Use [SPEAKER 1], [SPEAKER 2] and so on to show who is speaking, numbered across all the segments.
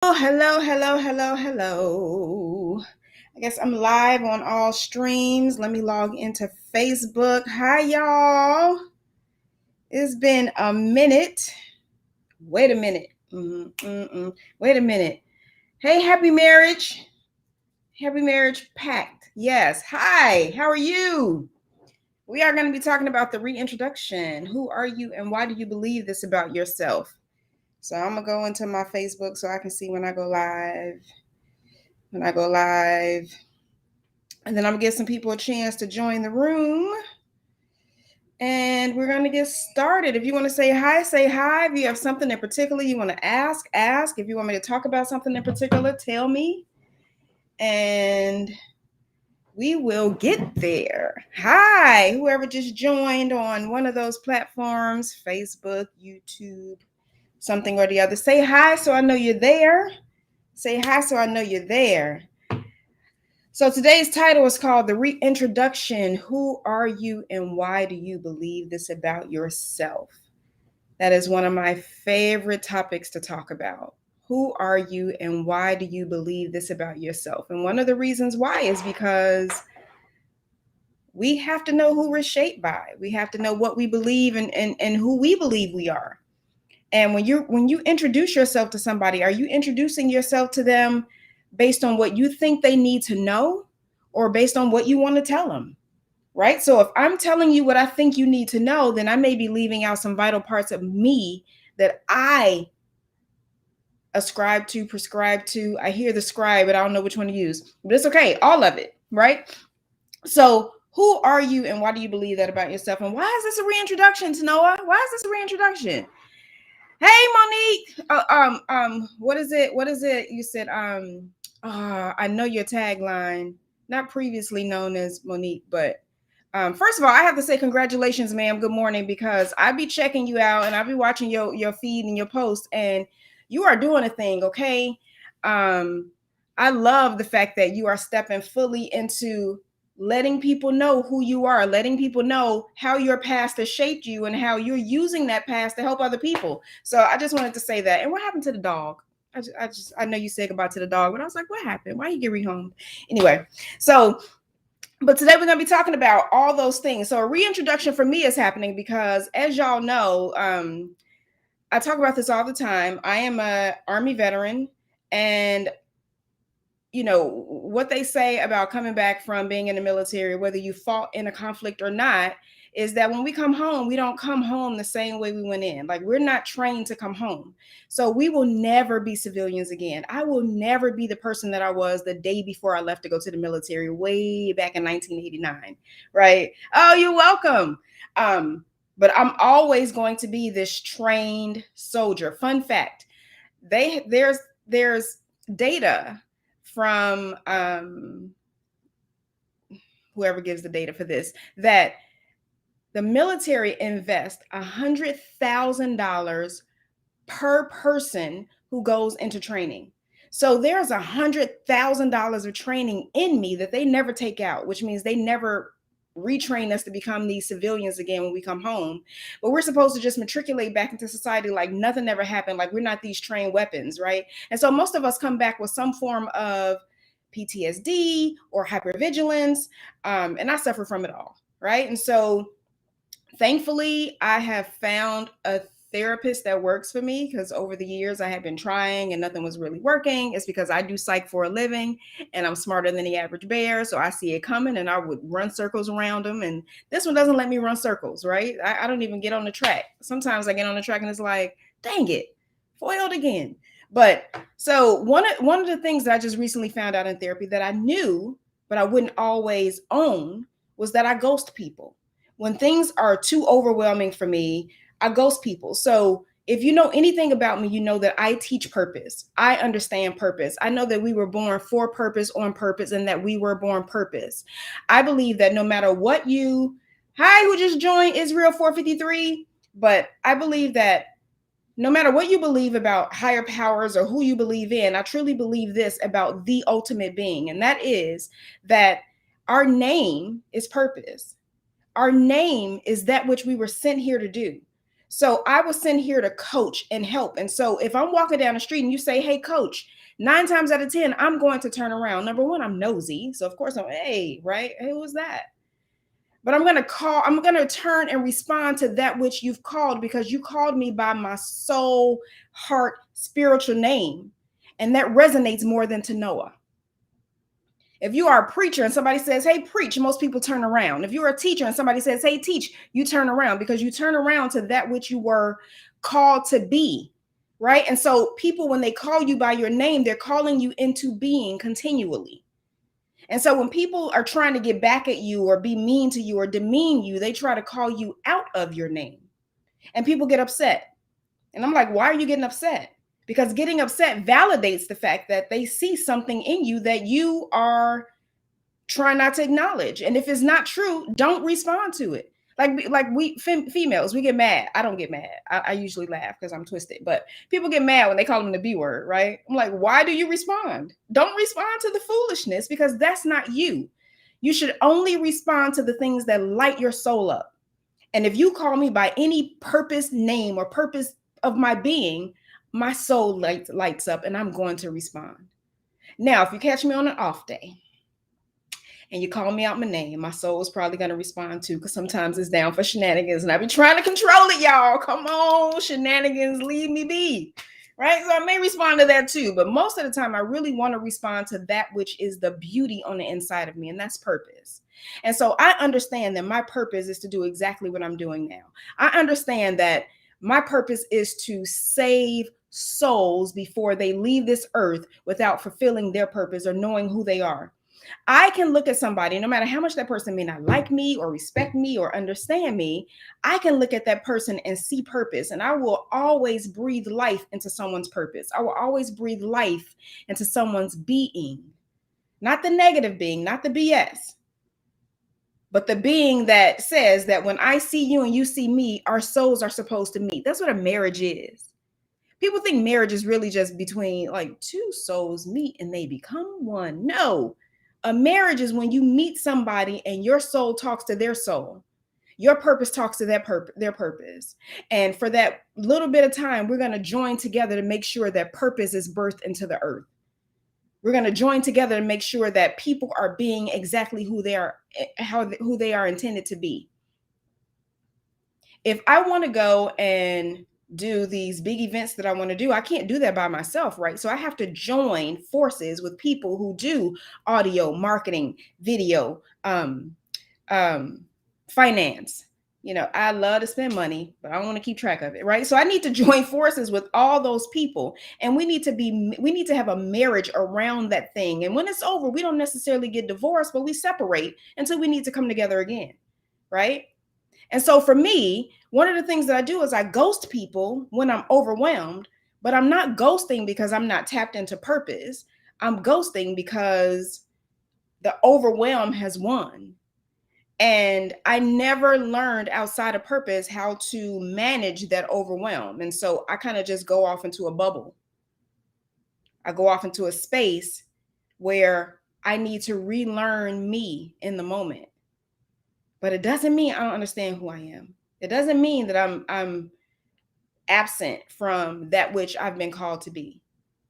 [SPEAKER 1] Oh, hello. I guess I'm live on all streams. Let me log into Facebook. Hi, y'all. It's been a minute. Wait a minute. Wait a minute. Hey, happy marriage. Happy marriage pact. Yes. Hi, how are you? We are going to be talking about the reintroduction. Who are you and why do you believe this about yourself? So I'm going to go into my Facebook so I can see when I go live. And then I'm gonna give some people a chance to join the room. And we're gonna get started. If you want to say hi, say hi. If you have something in particular you want to ask. If you want me to talk about something in particular, tell me. And we will get there. Hi, whoever just joined on one of those platforms, Facebook, YouTube, something or the other. Say hi so I know you're there. Say hi so I know you're there. So today's title is called The Reintroduction. Who are you and why do you believe this about yourself? That is one of my favorite topics to talk about. Who are you and why do you believe this about yourself? And one of the reasons why is because we have to know who we're shaped by. We have to know what we believe and who we believe we are. And when you introduce yourself to somebody, are you introducing yourself to them based on what you think they need to know or based on what you want to tell them? Right? So if I'm telling you what I think you need to know, then I may be leaving out some vital parts of me that I ascribe to, prescribe to. I hear the scribe, but I don't know which one to use. But it's okay, all of it, right? So who are you and why do you believe that about yourself? And why is this a reintroduction, Tanoa? Why is this a reintroduction? Hey, Monique. What is it? You said, I know your tagline, not previously known as Monique, but first of all, I have to say congratulations, ma'am. Good morning, because I be checking you out and I be watching your feed and your posts, and you are doing a thing, okay? I love the fact that you are stepping fully into letting people know who you are, letting people know how your past has shaped you and how you're using that past to help other people. So I just wanted to say that. And what happened to the dog? I know you said goodbye to the dog, but I was like, what happened? Why you get rehomed? Anyway, so but today we're going to be talking about all those things. So a reintroduction for me is happening because, as y'all know, I talk about this all the time. I am a Army veteran, and you know what they say about coming back from being in the military, whether you fought in a conflict or not, is that when we come home, we don't come home the same way we went in. Like, we're not trained to come home. So we will never be civilians again. I will never be the person that I was the day before I left to go to the military way back in 1989, right? Oh, you're welcome. But I'm always going to be this trained soldier. Fun fact, there's data from whoever gives the data for this, that the military invests $100,000 per person who goes into training. So there's $100,000 of training in me that they never take out, which means they never retrain us to become these civilians again when we come home. But we're supposed to just matriculate back into society like nothing ever happened, like we're not these trained weapons, right? And so most of us come back with some form of PTSD or hypervigilance, and I suffer from it all, right? And so thankfully, I have found a therapist that works for me, because over the years I had been trying and nothing was really working. It's because I do psych for a living and I'm smarter than the average bear. So I see it coming and I would run circles around them. And this one doesn't let me run circles, right? I don't even get on the track. Sometimes I get on the track and it's like, dang it, foiled again. But so one of the things that I just recently found out in therapy that I knew, but I wouldn't always own, was that I ghost people. When things are too overwhelming for me, I ghost people. So if you know anything about me, you know that I teach purpose. I understand purpose. I know that we were born for purpose, on purpose, and that we were born purpose. I believe that no matter what hi, who just joined Israel 453, but I believe that no matter what you believe about higher powers or who you believe in, I truly believe this about the ultimate being, and that is that our name is purpose. Our name is that which we were sent here to do. So I was sent here to coach and help. And so if I'm walking down the street and you say, hey, coach, 9 times out of 10, I'm going to turn around. Number one, I'm nosy. So of course I'm, hey, right? Hey, who was that? But I'm going to turn and respond to that which you've called, because you called me by my soul, heart, spiritual name. And that resonates more than to Noah. If you are a preacher and somebody says, hey, preach, most people turn around. If you're a teacher and somebody says, hey, teach, you turn around, because you turn around to that which you were called to be, right? And so people, when they call you by your name, they're calling you into being continually. And so when people are trying to get back at you or be mean to you or demean you, they try to call you out of your name. And people get upset. And I'm like, why are you getting upset? Because getting upset validates the fact that they see something in you that you are trying not to acknowledge. And if it's not true, don't respond to it. Like we females, we get mad. I don't get mad. I usually laugh because I'm twisted. But people get mad when they call them the B word, right? I'm like, why do you respond? Don't respond to the foolishness, because that's not you. You should only respond to the things that light your soul up. And if you call me by any purpose, name, or purpose of my being, my soul lights up and I'm going to respond. Now, if you catch me on an off day and you call me out my name, my soul is probably going to respond too, because sometimes it's down for shenanigans and I be trying to control it, y'all. Come on, shenanigans, leave me be. Right? So I may respond to that too, but most of the time I really want to respond to that which is the beauty on the inside of me, and that's purpose. And so I understand that my purpose is to do exactly what I'm doing now. I understand that my purpose is to save souls before they leave this earth without fulfilling their purpose or knowing who they are. I can look at somebody, no matter how much that person may not like me or respect me or understand me, I can look at that person and see purpose. And I will always breathe life into someone's purpose. I will always breathe life into someone's being, not the negative being, not the BS, but the being that says that when I see you and you see me, our souls are supposed to meet. That's what a marriage is. People think marriage is really just between like two souls meet and they become one. No. A marriage is when you meet somebody and your soul talks to their soul. Your purpose talks to their purpose. And for that little bit of time, we're going to join together to make sure that purpose is birthed into the earth. We're going to join together to make sure that people are being exactly who they are, who they are intended to be. If I want to go and do these big events that I want to do, I can't do that by myself, right? So I have to join forces with people who do audio, marketing, video, finance. You know, I love to spend money, but I don't want to keep track of it, right? So I need to join forces with all those people, and we need to have a marriage around that thing. And when it's over, we don't necessarily get divorced, but we separate until we need to come together again, right? And so for me, one of the things that I do is I ghost people when I'm overwhelmed, but I'm not ghosting because I'm not tapped into purpose. I'm ghosting because the overwhelm has won. And I never learned outside of purpose how to manage that overwhelm. And so I kind of just go off into a bubble. I go off into a space where I need to relearn me in the moment. But it doesn't mean I don't understand who I am. It doesn't mean that I'm absent from that which I've been called to be.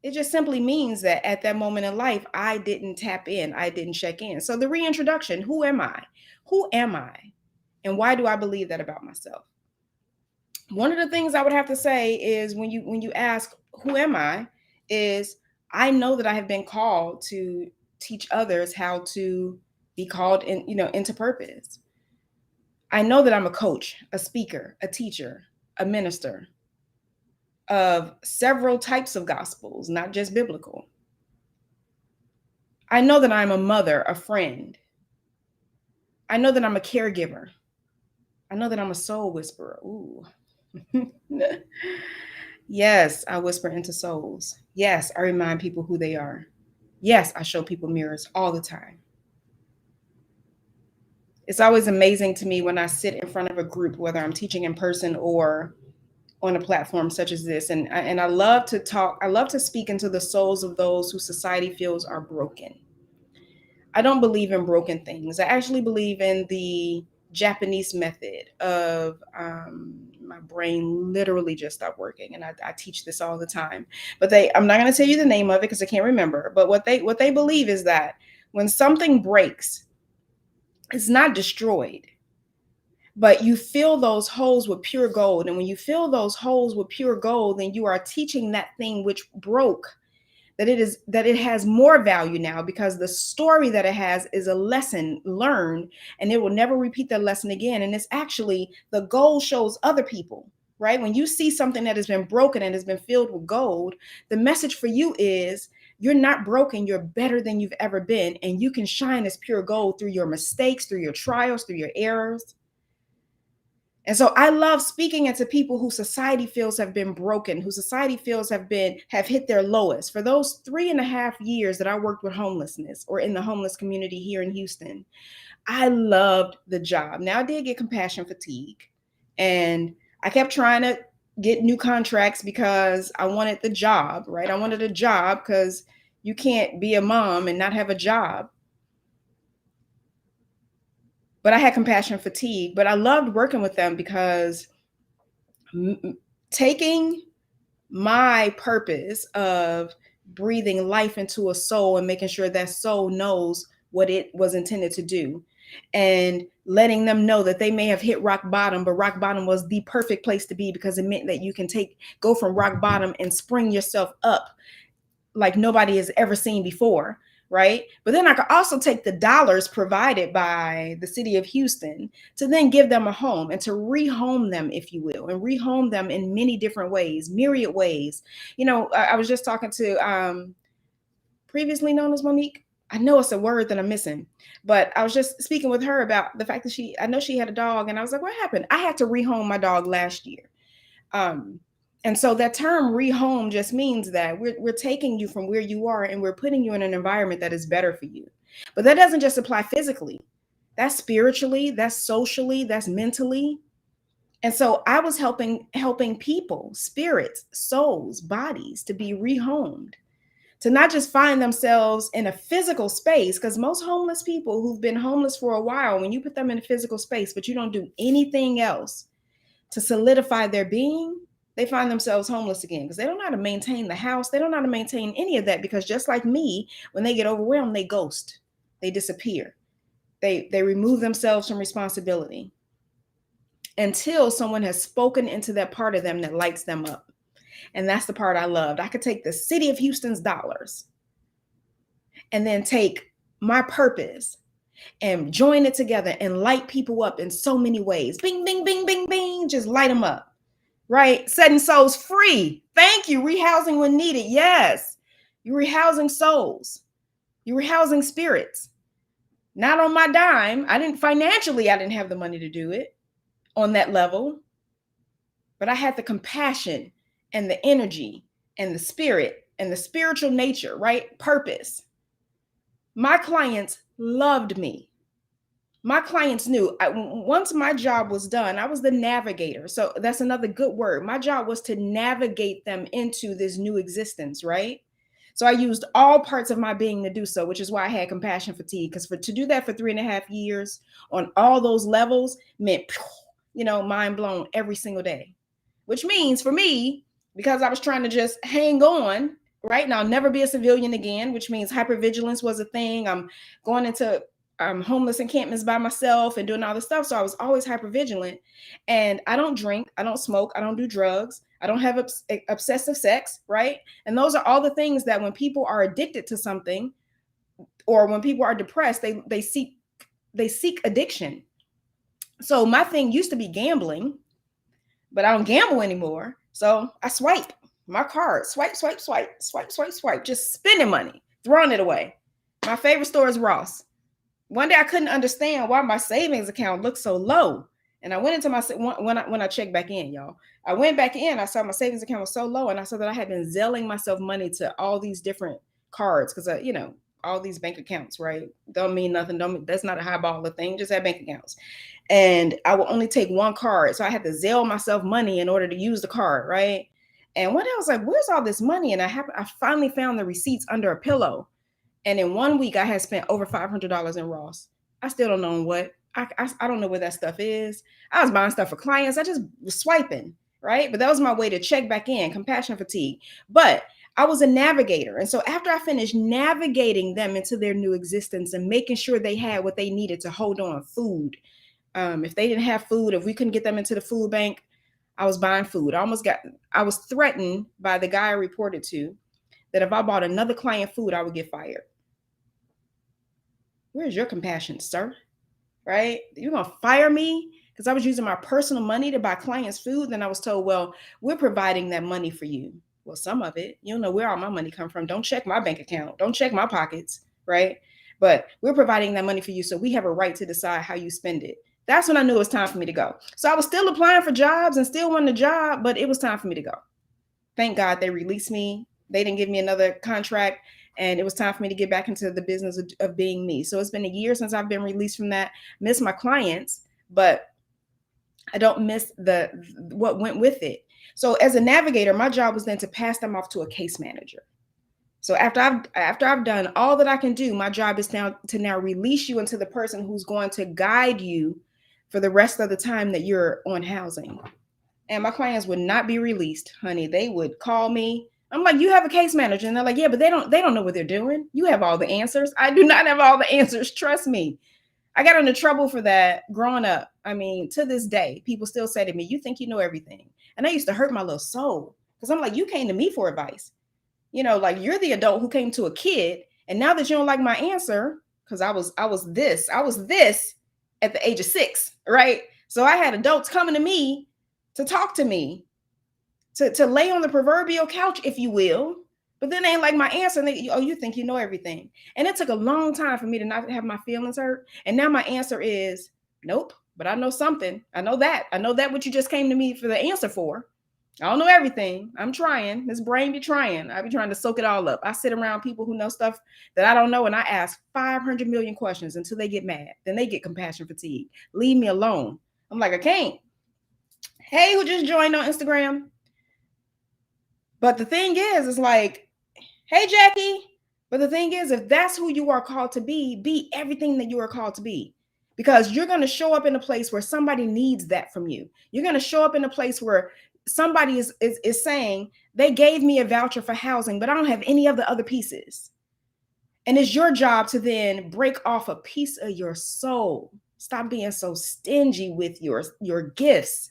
[SPEAKER 1] It just simply means that at that moment in life, I didn't tap in. I didn't check in. So the reintroduction, who am I? Who am I? And why do I believe that about myself? One of the things I would have to say is when you ask, who am I? Is I know that I have been called to teach others how to be called into purpose. I know that I'm a coach, a speaker, a teacher, a minister of several types of gospels, not just biblical. I know that I'm a mother, a friend. I know that I'm a caregiver. I know that I'm a soul whisperer. Ooh. Yes, I whisper into souls. Yes, I remind people who they are. Yes, I show people mirrors all the time. It's always amazing to me when I sit in front of a group, whether I'm teaching in person or on a platform such as this. And I love to talk. I love to speak into the souls of those who society feels are broken. I don't believe in broken things. I actually believe in the Japanese method of my brain literally just stopped working. And I teach this all the time. But I'm not going to tell you the name of it because I can't remember. But what they believe is that when something breaks, it's not destroyed, but you fill those holes with pure gold. And when you fill those holes with pure gold, then you are teaching that thing which broke that it has more value now, because the story that it has is a lesson learned, and it will never repeat that lesson again. And it's actually, the gold shows other people, right? When you see something that has been broken and has been filled with gold, the message for you is, you're not broken, you're better than you've ever been, and you can shine as pure gold through your mistakes, through your trials, through your errors. And so I love speaking into people who society feels have been broken, who society feels have hit their lowest. For those 3.5 years that I worked with homelessness, or in the homeless community here in Houston, I loved the job. Now, I did get compassion fatigue, and I kept trying to get new contracts because I wanted the job, right? I wanted a job because you can't be a mom and not have a job. But I had compassion fatigue. But I loved working with them because taking my purpose of breathing life into a soul and making sure that soul knows what it was intended to do, and letting them know that they may have hit rock bottom, but rock bottom was the perfect place to be, because it meant that you can go from rock bottom and spring yourself up like nobody has ever seen before, right? But then I could also take the dollars provided by the city of Houston to then give them a home, and to rehome them, if you will, and rehome them in many different ways, myriad ways. You know, I was just talking to previously known as Monique. I know it's a word that I'm missing, but I was just speaking with her about the fact that I know she had a dog, and I was like, what happened? I had to rehome my dog last year. And so that term rehome just means that we're taking you from where you are and we're putting you in an environment that is better for you. But that doesn't just apply physically. That's spiritually, that's socially, that's mentally. And so I was helping people, spirits, souls, bodies, to be rehomed, to not just find themselves in a physical space, because most homeless people who've been homeless for a while, when you put them in a physical space, but you don't do anything else to solidify their being, they find themselves homeless again, because they don't know how to maintain the house. They don't know how to maintain any of that, because just like me, when they get overwhelmed, they ghost, they disappear. They remove themselves from responsibility until someone has spoken into that part of them that lights them up. And that's the part I loved. I could take the city of Houston's dollars and then take my purpose and join it together and light people up in so many ways. Bing, bing, bing, bing, bing. Just light them up, right? Setting souls free. Thank you. Rehousing when needed. Yes. You're rehousing souls. You're rehousing spirits. Not on my dime. I didn't have the money to do it on that level, but I had the compassion and the energy and the spirit and the spiritual nature, right? Purpose. My clients loved me. My clients knew once my job was done, I was the navigator. So that's another good word. My job was to navigate them into this new existence, right? So I used all parts of my being to do so, which is why I had compassion fatigue. Because to do that for 3.5 years on all those levels meant, mind blown every single day. Which means for me, because I was trying to just hang on, right? And I'll never be a civilian again, which means hypervigilance was a thing. I'm going into homeless encampments by myself and doing all this stuff. So I was always hypervigilant. And I don't drink, I don't smoke, I don't do drugs, I don't have obsessive sex, right? And those are all the things that when people are addicted to something, or when people are depressed, they seek addiction. So my thing used to be gambling, but I don't gamble anymore. So I swipe my card, swipe, swipe, swipe, swipe, swipe, swipe, just spending money, throwing it away. My favorite store is Ross. One day I couldn't understand why my savings account looked so low. And I went into my, when I checked back in, y'all, I went back in, I saw my savings account was so low. And I saw that I had been zelling myself money to all these different cards. Cause all these bank accounts, right? Don't mean nothing. That's not a highballer thing. Just have bank accounts. And I will only take one card. So I had to Zelle myself money in order to use the card, right? And one day I was like, where's all this money? And I finally found the receipts under a pillow. And in 1 week, I had spent over $500 in Ross. I still don't know what. I don't know where that stuff is. I was buying stuff for clients. I just was swiping, right? But that was my way to check back in, compassion fatigue. But I was a navigator. And so after I finished navigating them into their new existence and making sure they had what they needed to hold on, food. If they didn't have food, if we couldn't get them into the food bank, I was buying food. I was threatened by the guy I reported to that if I bought another client food, I would get fired. Where's your compassion, sir? Right? You're going to fire me because I was using my personal money to buy clients food. Then I was told, well, we're providing that money for you. Well, some of it, you don't know where all my money come from. Don't check my bank account. Don't check my pockets, right? But we're providing that money for you. So we have a right to decide how you spend it. That's when I knew it was time for me to go. So I was still applying for jobs and still wanting a job, but it was time for me to go. Thank God they released me. They didn't give me another contract. And it was time for me to get back into the business of being me. So it's been a year since I've been released from that. Miss my clients, but I don't miss what went with it. So as a navigator, my job was then to pass them off to a case manager. So after I've done all that I can do, my job is now to release you into the person who's going to guide you for the rest of the time that you're on housing. And my clients would not be released, honey. They would call me. I'm like, you have a case manager. And they're like, yeah, but they don't know what they're doing. You have all the answers. I do not have all the answers. Trust me. I got into trouble for that growing up. I mean, to this day, people still say to me, you think you know everything. And that used to hurt my little soul because I'm like, you came to me for advice. You know, like you're the adult who came to a kid. And now that you don't like my answer, because I was this at the age of 6, right? So I had adults coming to me to talk to me, to lay on the proverbial couch, if you will. But then they ain't like my answer. And they, oh, you think you know everything. And it took a long time for me to not have my feelings hurt. And now my answer is nope, but I know something. I know that what you just came to me for the answer for. I don't know everything. I'm trying. This brain be trying. I be trying to soak it all up. I sit around people who know stuff that I don't know, and I ask 500 million questions until they get mad. Then they get compassion fatigue. Leave me alone. I'm like, I can't. Hey, who just joined on Instagram? But the thing is, it's like, hey, Jackie. But the thing is, if that's who you are called to be everything that you are called to be. Because you're going to show up in a place where somebody needs that from you. You're going to show up in a place where somebody is saying, they gave me a voucher for housing, but I don't have any of the other pieces. And it's your job to then break off a piece of your soul. Stop being so stingy with your gifts.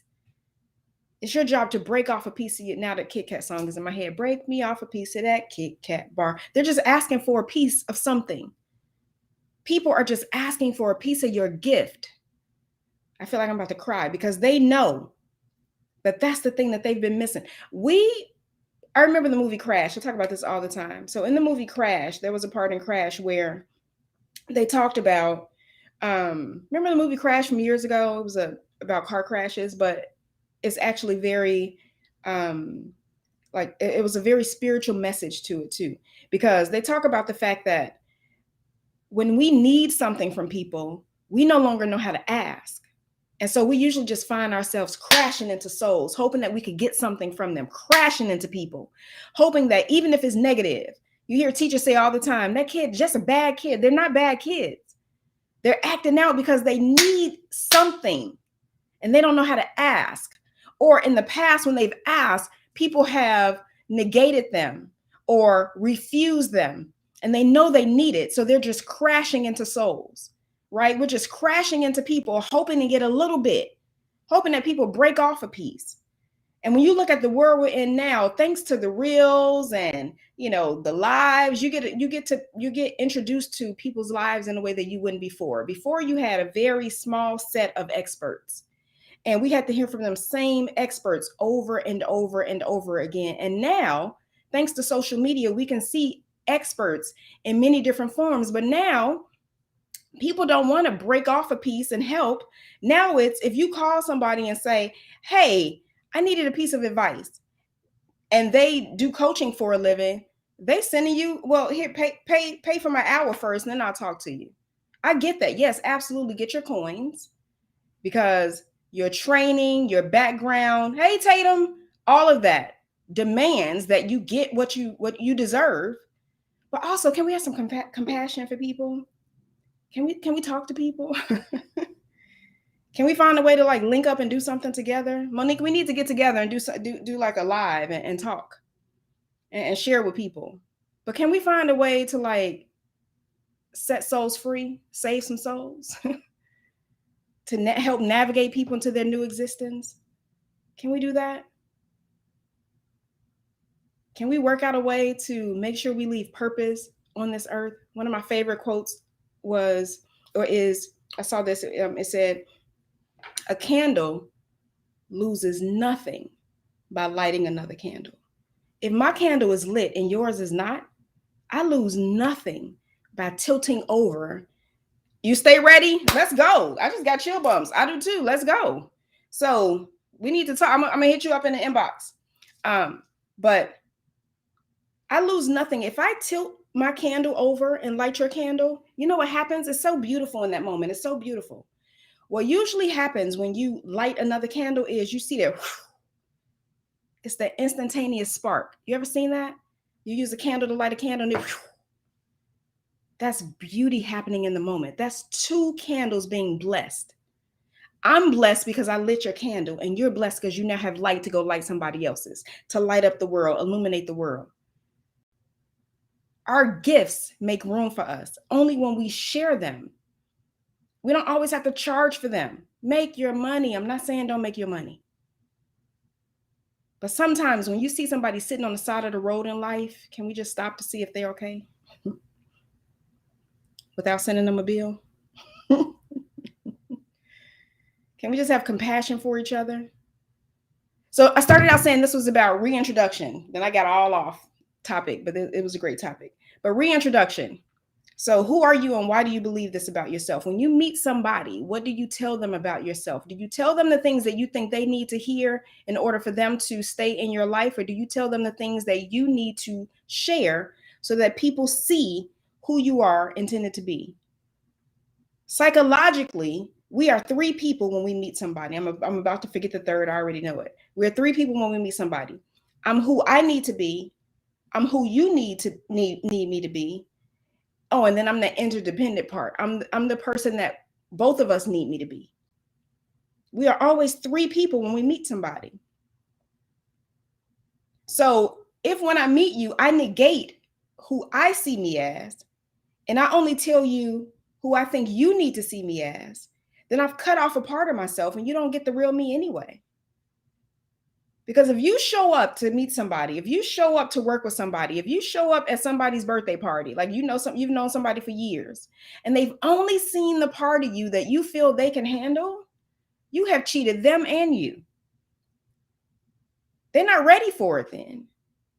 [SPEAKER 1] It's your job to break off a piece of you. Now that Kit Kat song is in my head. Break me off a piece of that Kit Kat bar. They're just asking for a piece of something. People are just asking for a piece of your gift. I feel like I'm about to cry because they know that that's the thing that they've been missing. I remember the movie Crash. I talk about this all the time. So in the movie Crash, there was a part in Crash where they talked about, remember the movie Crash from years ago? It was about car crashes, but it's actually very, it was a very spiritual message to it too, because they talk about the fact that when we need something from people, we no longer know how to ask. And so we usually just find ourselves crashing into souls, hoping that we could get something from them, crashing into people, hoping that even if it's negative, you hear teachers say all the time, that kid, just a bad kid. They're not bad kids. They're acting out because they need something and they don't know how to ask. Or in the past, when they've asked, people have negated them or refused them and they know they need it. So they're just crashing into souls. Right? We're just crashing into people, hoping to get a little bit, hoping that people break off a piece. And when you look at the world we're in now, thanks to the reels and, the lives, you get introduced to people's lives in a way that you wouldn't before. Before, you had a very small set of experts, and we had to hear from them same experts over and over and over again. And now, thanks to social media, we can see experts in many different forms. But now, people don't want to break off a piece and help. Now it's, if you call somebody and say, hey, I needed a piece of advice, and they do coaching for a living, they sending you, well, here, pay for my hour first, and then I'll talk to you. I get that. Yes, absolutely. Get your coins, because your training, your background, hey, Tatum, all of that demands that you get what you deserve. But also, can we have some compassion for people? Can we talk to people? Can we find a way to like link up and do something together? Monique, we need to get together and do like a live and talk and share with people. But can we find a way to like set souls free, save some souls, to help navigate people into their new existence? Can we do that? Can we work out a way to make sure we leave purpose on this earth? One of my favorite quotes was, or is, I saw this, it said, a candle loses nothing by lighting another candle. If my candle is lit and yours is not, I lose nothing by tilting over. You stay ready? Let's go. I just got chill bumps. I do too. Let's go. So we need to talk. I'm gonna hit you up in the inbox. But I lose nothing. If I tilt my candle over and light your candle, you know what happens? It's so beautiful in that moment. It's so beautiful. What usually happens when you light another candle is you see that it's the instantaneous spark. You ever seen that? You use a candle to light a candle and that's beauty happening in the moment. That's two candles being blessed. I'm blessed because I lit your candle, and you're blessed because you now have light to go light somebody else's, to light up the world, illuminate the world. Our gifts make room for us only when we share them. We don't always have to charge for them. Make your money. I'm not saying don't make your money. But sometimes when you see somebody sitting on the side of the road in life, can we just stop to see if they're okay? Without sending them a bill? Can we just have compassion for each other? So I started out saying this was about reintroduction. Then I got all off topic, but it was a great topic. But reintroduction. So who are you and why do you believe this about yourself? When you meet somebody, what do you tell them about yourself? Do you tell them the things that you think they need to hear in order for them to stay in your life? Or do you tell them the things that you need to share so that people see who you are intended to be? Psychologically, we are three people when we meet somebody. I'm about to forget the third. I already know it. We're three people when we meet somebody. I'm who I need to be. I'm who you need me to be. Oh, and then I'm the interdependent part. I'm the person that both of us need me to be. We are always three people when we meet somebody. So if when I meet you, I negate who I see me as, and I only tell you who I think you need to see me as, then I've cut off a part of myself and you don't get the real me anyway. Because if you show up to meet somebody, if you show up to work with somebody, if you show up at somebody's birthday party, like you've known somebody for years, and they've only seen the part of you that you feel they can handle, you have cheated them and you. They're not ready for it then.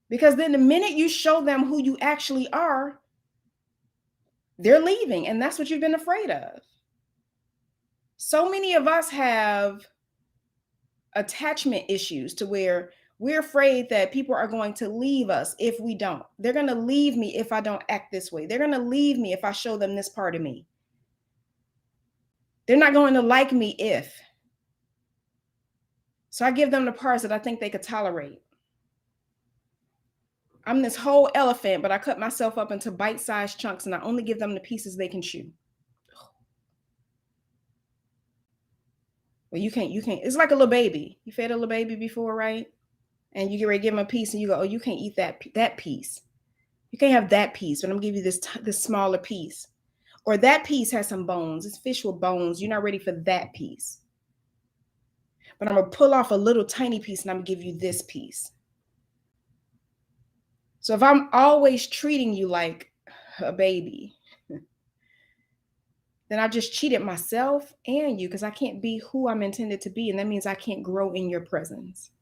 [SPEAKER 1] Because then the minute you show them who you actually are, they're leaving. And that's what you've been afraid of. So many of us have attachment issues to where we're afraid that people are going to leave us if we don't. They're going to leave me if I don't act this way. They're going to leave me if I show them this part of me. They're not going to like me if. So I give them the parts that I think they could tolerate. I'm this whole elephant, but I cut myself up into bite-sized chunks and I only give them the pieces they can chew. Well, you can't. It's like a little baby. You fed a little baby before, right? And you get ready to give him a piece and you go, oh, you can't eat that piece. You can't have that piece, but I'm gonna give you this smaller piece. Or that piece has some bones. It's fish with bones. You're not ready for that piece. But I'm gonna pull off a little tiny piece and I'm gonna give you this piece. So if I'm always treating you like a baby, then I just cheated myself and you because I can't be who I'm intended to be. And that means I can't grow in your presence.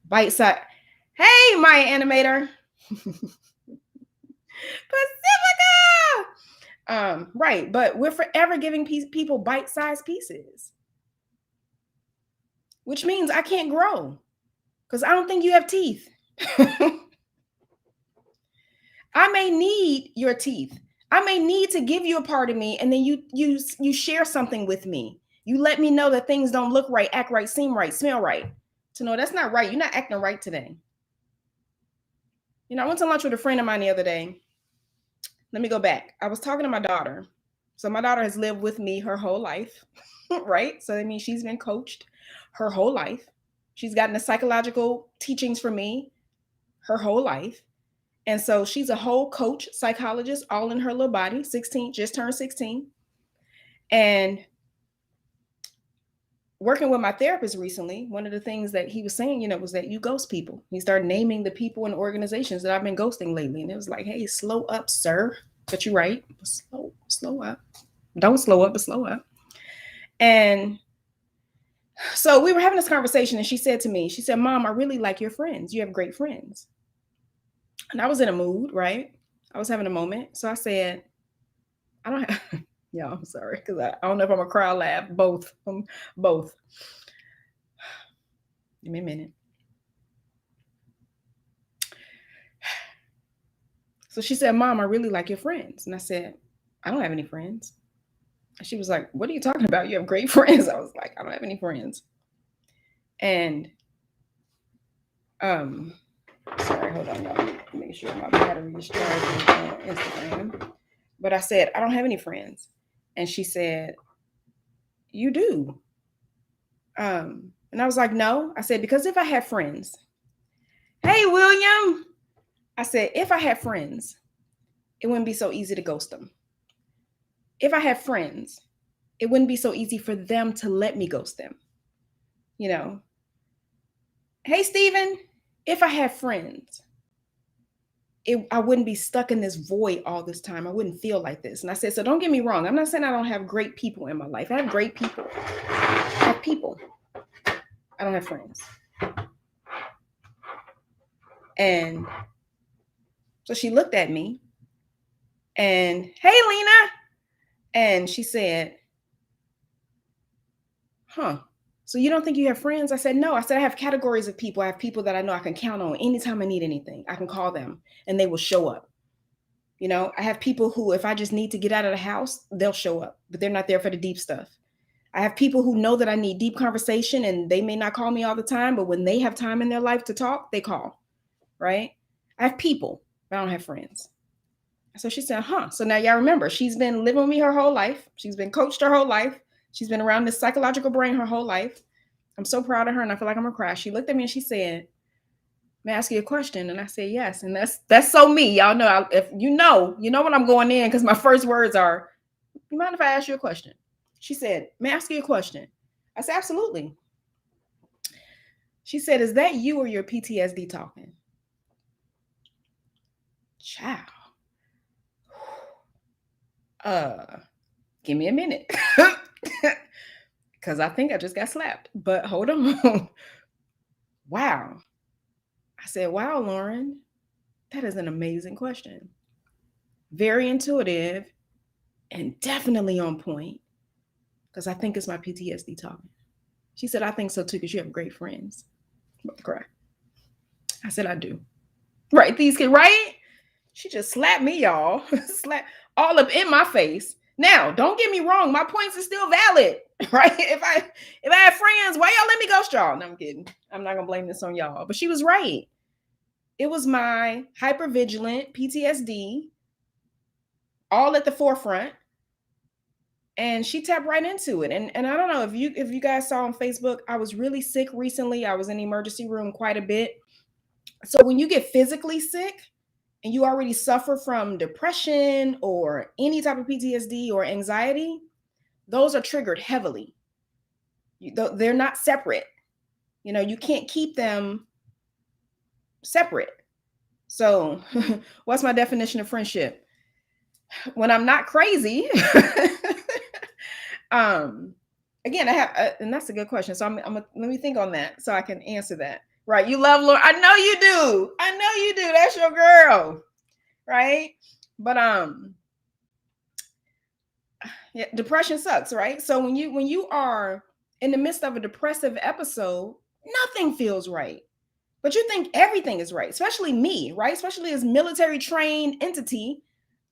[SPEAKER 1] Bite size. Hey, Maya Animator. Pacifica! Right, but we're forever giving people bite-sized pieces. Which means I can't grow because I don't think you have teeth. I may need your teeth. I may need to give you a part of me, and then you share something with me. You let me know that things don't look right, act right, seem right, smell right. So no, that's not right. You're not acting right today. You know, I went to lunch with a friend of mine the other day. Let me go back. I was talking to my daughter. So my daughter has lived with me her whole life, right? So that means she's been coached her whole life. She's gotten the psychological teachings from me her whole life. And so she's a whole coach, psychologist, all in her little body, 16, just turned 16. And working with my therapist recently, one of the things that he was saying, was that you ghost people. He started naming the people and organizations that I've been ghosting lately. And it was like, hey, slow up, sir. But you're right. Slow up. Don't slow up, but slow up. And so we were having this conversation, and she said, Mom, I really like your friends. You have great friends. And I was in a mood, right? I was having a moment. So I said, I don't have, yeah, I'm sorry, because I don't know if I'm a cry or laugh. Both. Both. Give me a minute. So she said, Mom, I really like your friends. And I said, I don't have any friends. And she was like, what are you talking about? You have great friends. I was like, I don't have any friends. And, sorry, hold on, y'all. Make sure my battery is charging on Instagram. But I said, I don't have any friends. And she said, you do. And I was like, no. I said, because if I had friends, hey, William. I said, if I had friends, it wouldn't be so easy to ghost them. If I had friends, it wouldn't be so easy for them to let me ghost them. Hey, Steven, if I had friends, I wouldn't be stuck in this void all this time. I wouldn't feel like this. And I said, so don't get me wrong. I'm not saying I don't have great people in my life. I have great people. I have people. I don't have friends. And so she looked at me and, hey, Lena. And she said, so you don't think you have friends? I said, no. I said, I have categories of people. I have people that I know I can count on anytime I need anything. I can call them and they will show up. I have people who, if I just need to get out of the house, they'll show up, but they're not there for the deep stuff. I have people who know that I need deep conversation and they may not call me all the time, but when they have time in their life to talk, they call, right? I have people, but I don't have friends. So she said, So now y'all remember, she's been living with me her whole life. She's been coached her whole life. She's been around this psychological brain her whole life. I'm so proud of her and I feel like I'm gonna cry. She looked at me and she said, may I ask you a question? And I said, yes. And that's so me. Y'all know, if you know when I'm going in, because my first words are, you mind if I ask you a question? She said, may I ask you a question? I said, absolutely. She said, is that you or your PTSD talking? Child. Give me a minute. Because I think I just got slapped. But hold on. Wow. I said, wow, Lauren, that is an amazing question. Very intuitive and definitely on point. Because I think it's my PTSD talking. She said, I think so too, because you have great friends. I'm about to cry. I said, I do. Right, these kids, right? She just slapped me, y'all. Slap all up in my face. Now, don't get me wrong. My points are still valid, right? If I had friends, why y'all let me ghost y'all? No, I'm kidding. I'm not gonna blame this on y'all. But she was right. It was my hypervigilant PTSD all at the forefront. And she tapped right into it. And I don't know if you guys saw on Facebook, I was really sick recently. I was in the emergency room quite a bit. So when you get physically sick and you already suffer from depression or any type of PTSD or anxiety, those are triggered heavily. They're not separate. You can't keep them separate. So what's my definition of friendship? When I'm not crazy, again, I have, and that's a good question. So let me think on that so I can answer that. Right. You love Lauren. I know you do. I know you do. That's your girl. Right. But, yeah, depression sucks. Right. So when you are in the midst of a depressive episode, nothing feels right, but you think everything is right, especially me, right? Especially as military trained entity.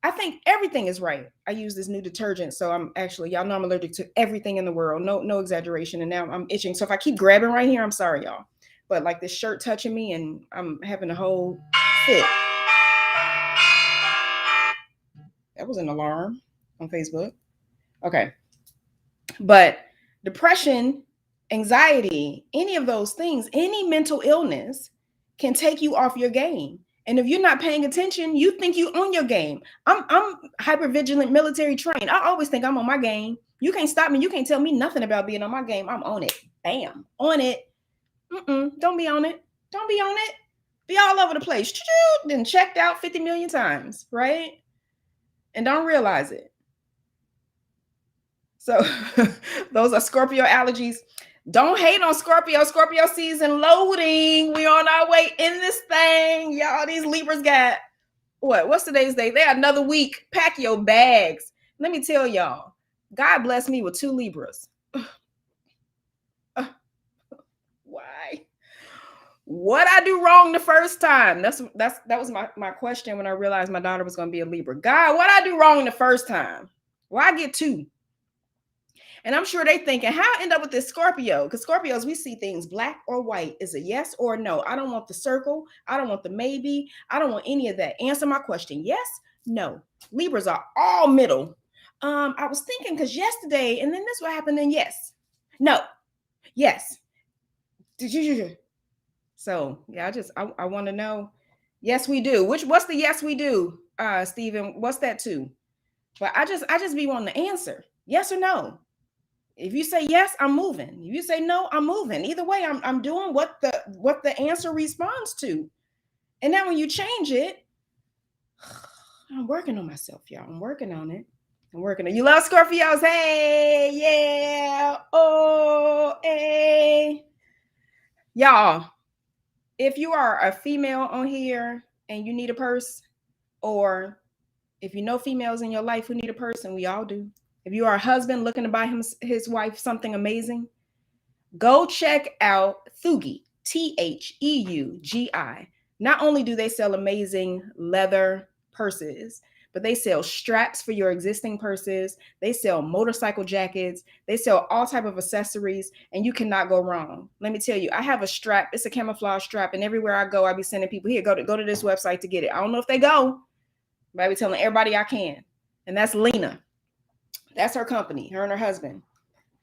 [SPEAKER 1] I think everything is right. I use this new detergent. So I'm actually, y'all know I'm allergic to everything in the world. No exaggeration. And now I'm itching. So if I keep grabbing right here, I'm sorry, y'all. But like this shirt touching me and I'm having a whole fit. That was an alarm on Facebook. Okay. But depression, anxiety, any of those things, any mental illness can take you off your game. And if you're not paying attention, you think you on your game. I'm hyper vigilant, military trained. I always think I'm on my game. You can't stop me. You can't tell me nothing about being on my game. I'm on it. Bam, on it. Don't be on it. Don't be on it. Be all over the place. Then checked out 50 million times, right? And don't realize it. So those are Scorpio allergies. Don't hate on Scorpio. Scorpio season loading. We on our way in this thing. Y'all, these Libras got what's today's day? They had another week. Pack your bags. Let me tell y'all, God blessed me with 2 Libras. Why? What I do wrong the first time? That was my question when I realized my daughter was going to be a Libra. God, what I do wrong the first time? Why I get 2? And I'm sure they thinking, how I end up with this Scorpio? Because Scorpios, we see things black or white. Is it yes or no? I don't want the circle. I don't want the maybe. I don't want any of that. Answer my question. Yes, no. Libras are all middle. I was thinking because yesterday, and then this what happened, then yes. No. Yes. Did you? So yeah, I want to know. Yes, we do. What's the yes we do, Stephen? What's that too? But I just be wanting to answer. Yes or no. If you say yes, I'm moving. If you say no, I'm moving. Either way, I'm doing what the answer responds to. And then when you change it, I'm working on myself, y'all. I'm working on it. I'm working on it. You love Scorpios? Hey, yeah. Oh, hey. Y'all, if you are a female on here and you need a purse, or if you know females in your life who need a purse, and we all do. If you are a husband looking to buy his wife something amazing, go check out Theugi, Theugi. Not only do they sell amazing leather purses, but they sell straps for your existing purses. They sell motorcycle jackets. They sell all type of accessories, and you cannot go wrong. Let me tell you, I have a strap. It's a camouflage strap, and everywhere I go, I be sending people here, go to this website to get it. I don't know if they go, but I be telling everybody I can. And that's Lena. That's her company, her and her husband.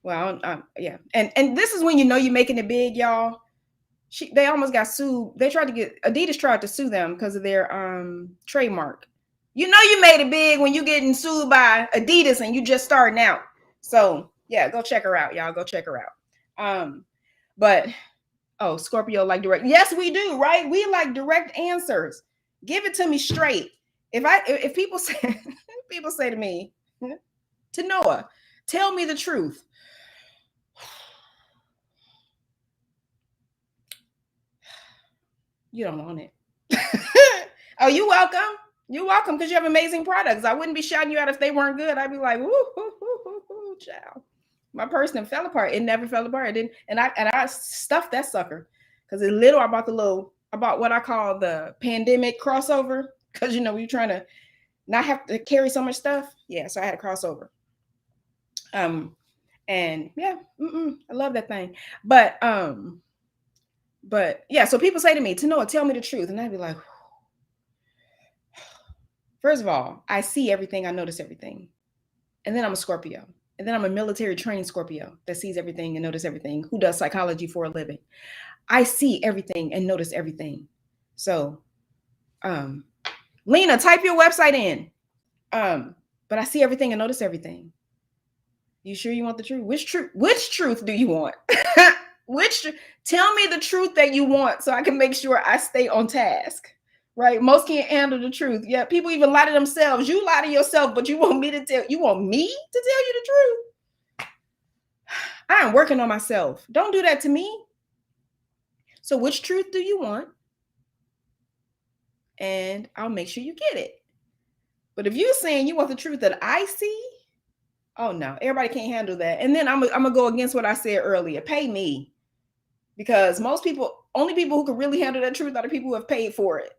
[SPEAKER 1] Well, yeah. And this is when you know you're making it big, y'all. They almost got sued. Adidas tried to sue them because of their trademark. You know you made it big when you getting sued by Adidas and you just starting out. So yeah, go check her out, y'all. Go check her out. But Scorpio like direct. Yes, we do, right? We like direct answers. Give it to me straight. If people say to me, to Noah, tell me the truth. You don't want it. Oh, you're welcome. You're welcome because you have amazing products. I wouldn't be shouting you out if they weren't good. I'd be like, woo, child. My person fell apart. It never fell apart. It didn't. And I stuffed that sucker because I bought what I call the pandemic crossover because we're trying to not have to carry so much stuff. Yeah, so I had a crossover. And yeah, I love that thing. But yeah, so people say to me, Tanoa, tell me the truth. And I'd be like, first of all, I see everything. I notice everything. And then I'm a Scorpio. And then I'm a military trained Scorpio that sees everything and notice everything, who does psychology for a living. I see everything and notice everything. So, Lena, type your website in. But I see everything and notice everything. You sure you want the truth? Which truth do you want? Tell me the truth that you want so I can make sure I stay on task. Right? Most can't handle the truth. Yeah, people even lie to themselves. You lie to yourself, but you want me to tell you the truth. I am working on myself. Don't do that to me. So which truth do you want? And I'll make sure you get it. But if you're saying you want the truth that I see, oh no, everybody can't handle that. And then I'm gonna go against what I said earlier. Pay me. Because only people who can really handle that truth are the people who have paid for it.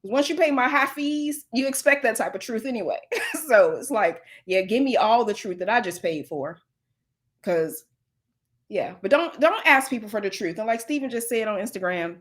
[SPEAKER 1] Once you pay my high fees, you expect that type of truth anyway. So it's like, yeah, give me all the truth that I just paid for. Because, yeah, but don't ask people for the truth. And like Stephen just said on Instagram,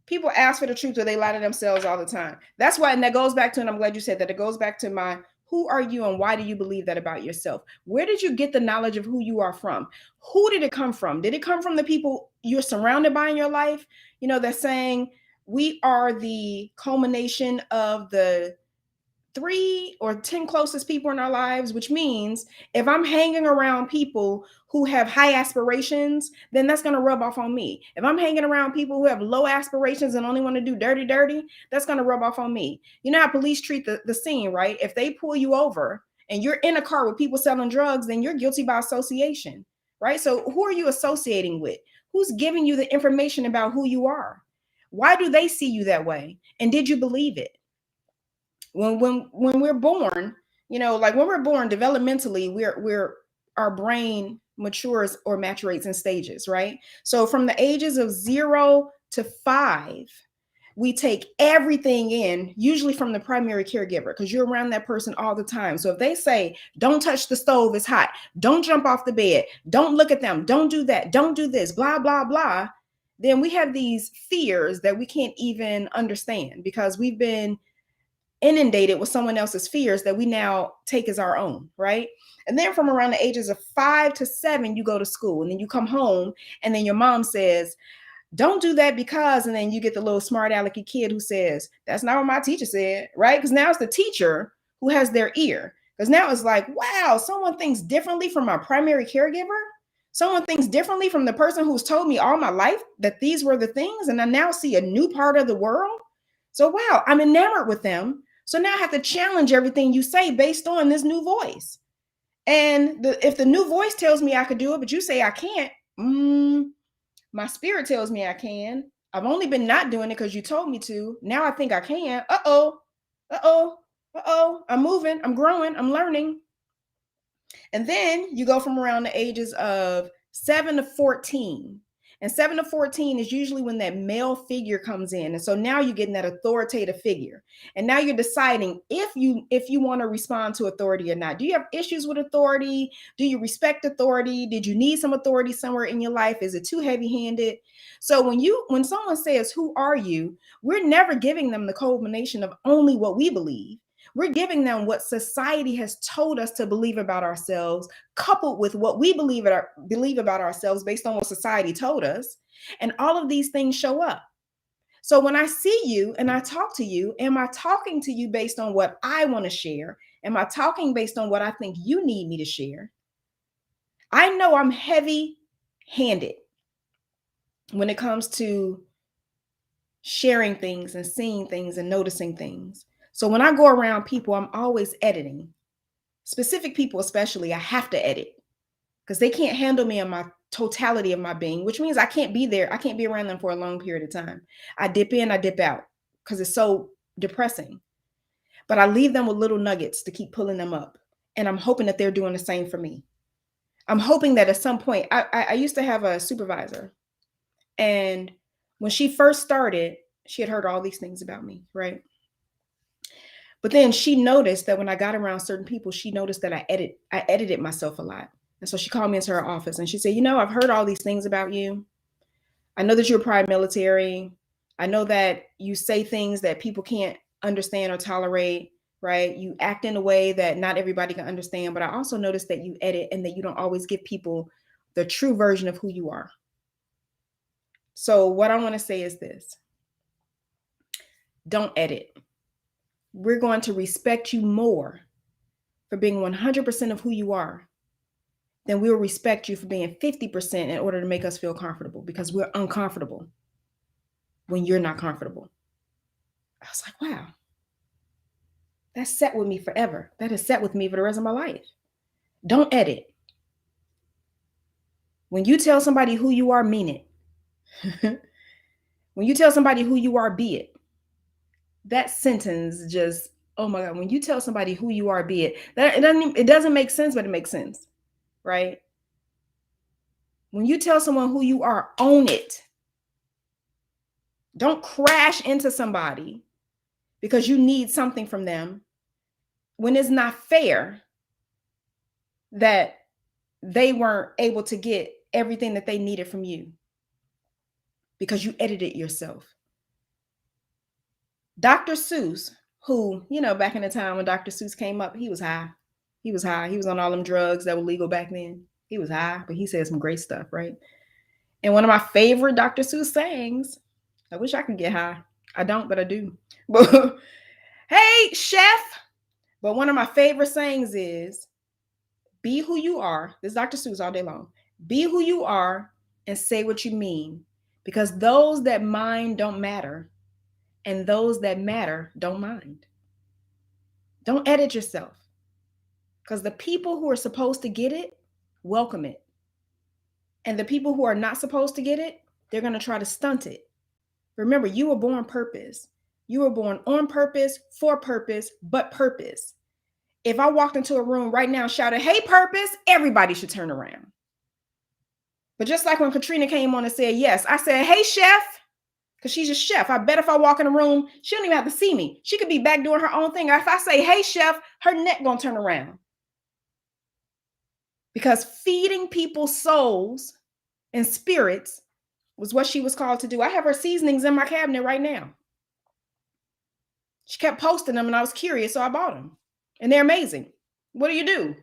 [SPEAKER 1] people ask for the truth or they lie to themselves all the time. That's why, and that goes back to, and I'm glad you said that, it goes back to my Who are you and why do you believe that about yourself? Where did you get the knowledge of who you are from? Who did it come from? Did it come from the people you're surrounded by in your life? They're saying we are the culmination of the 3 or 10 closest people in our lives, which means if I'm hanging around people who have high aspirations, then that's going to rub off on me. If I'm hanging around people who have low aspirations and only want to do dirty, that's going to rub off on me. You know how police treat the scene, right? If they pull you over and you're in a car with people selling drugs, then you're guilty by association, right? So who are you associating with? Who's giving you the information about who you are? Why do they see you that way? And did you believe it? When we're born, like when we're born developmentally, we're our brain matures or maturates in stages, right? So from the ages of 0 to 5, we take everything in, usually from the primary caregiver, because you're around that person all the time. So if they say, don't touch the stove, it's hot, don't jump off the bed, don't look at them, don't do that, don't do this, blah, blah, blah, then we have these fears that we can't even understand because we've been inundated with someone else's fears that we now take as our own, right? And then from around the ages of 5 to 7, you go to school and then you come home and then your mom says, don't do that because, and then you get the little smart alecky kid who says, that's not what my teacher said, right? Because now it's the teacher who has their ear. Because now it's like, wow, someone thinks differently from my primary caregiver. Someone thinks differently from the person who's told me all my life that these were the things. And I now see a new part of the world. So, wow, I'm enamored with them. So now I have to challenge everything you say based on this new voice. And if the new voice tells me I could do it, but you say I can't, my spirit tells me I can. I've only been not doing it because you told me to. Now I think I can. I'm moving, I'm growing, I'm learning. And then you go from around the ages of 7 to 14. And 7 to 14 is usually when that male figure comes in. And so now you're getting that authoritative figure. And now you're deciding if you want to respond to authority or not. Do you have issues with authority? Do you respect authority? Did you need some authority somewhere in your life? Is it too heavy-handed? So when someone says, who are you? We're never giving them the culmination of only what we believe. We're giving them what society has told us to believe about ourselves, coupled with what we believe about ourselves based on what society told us. And all of these things show up. So when I see you and I talk to you, am I talking to you based on what I want to share? Am I talking based on what I think you need me to share? I know I'm heavy-handed when it comes to sharing things and seeing things and noticing things. So when I go around people, I'm always editing. Specific people especially, I have to edit because they can't handle me in my totality of my being, which means I can't be there. I can't be around them for a long period of time. I dip in, I dip out because it's so depressing. But I leave them with little nuggets to keep pulling them up. And I'm hoping that they're doing the same for me. I'm hoping that at some point, I used to have a supervisor. And when she first started, she had heard all these things about me, right? But then she noticed that when I got around certain people, she noticed that I edited myself a lot. And so she called me into her office and she said, I've heard all these things about you. I know that you're prior military. I know that you say things that people can't understand or tolerate, right? You act in a way that not everybody can understand. But I also noticed that you edit and that you don't always give people the true version of who you are. So what I want to say is this. Don't edit. We're going to respect you more for being 100% of who you are than we'll respect you for being 50% in order to make us feel comfortable because we're uncomfortable when you're not comfortable. I was like, wow, that's set with me forever. That is set with me for the rest of my life. Don't edit. When you tell somebody who you are, mean it. When you tell somebody who you are, be it. That sentence just, oh my God, when you tell somebody who you are, be it. It doesn't make sense, but it makes sense, right? When you tell someone who you are, own it. Don't crash into somebody because you need something from them when it's not fair that they weren't able to get everything that they needed from you because you edited yourself. Dr. Seuss who, back in the time when Dr. Seuss came up, he was high. He was high. He was on all them drugs that were legal back then. He was high, but he said some great stuff, right? And one of my favorite Dr. Seuss sayings, I wish I could get high. I don't, but I do. But hey, chef. But one of my favorite sayings is, be who you are. This is Dr. Seuss all day long. Be who you are and say what you mean, because those that mind don't matter, and those that matter don't mind. Don't edit yourself, because the people who are supposed to get it, welcome it. And the people who are not supposed to get it, they're going to try to stunt it. Remember, you were born purpose. You were born on purpose, for purpose, but purpose. If I walked into a room right now and shouted, hey, purpose, everybody should turn around. But just like when Katrina came on and said, yes, I said, hey, chef, because she's a chef. I bet if I walk in a room, she don't even have to see me. She could be back doing her own thing. If I say, hey, chef, her neck going to turn around. Because feeding people's souls and spirits was what she was called to do. I have her seasonings in my cabinet right now. She kept posting them and I was curious, so I bought them. And they're amazing. What do?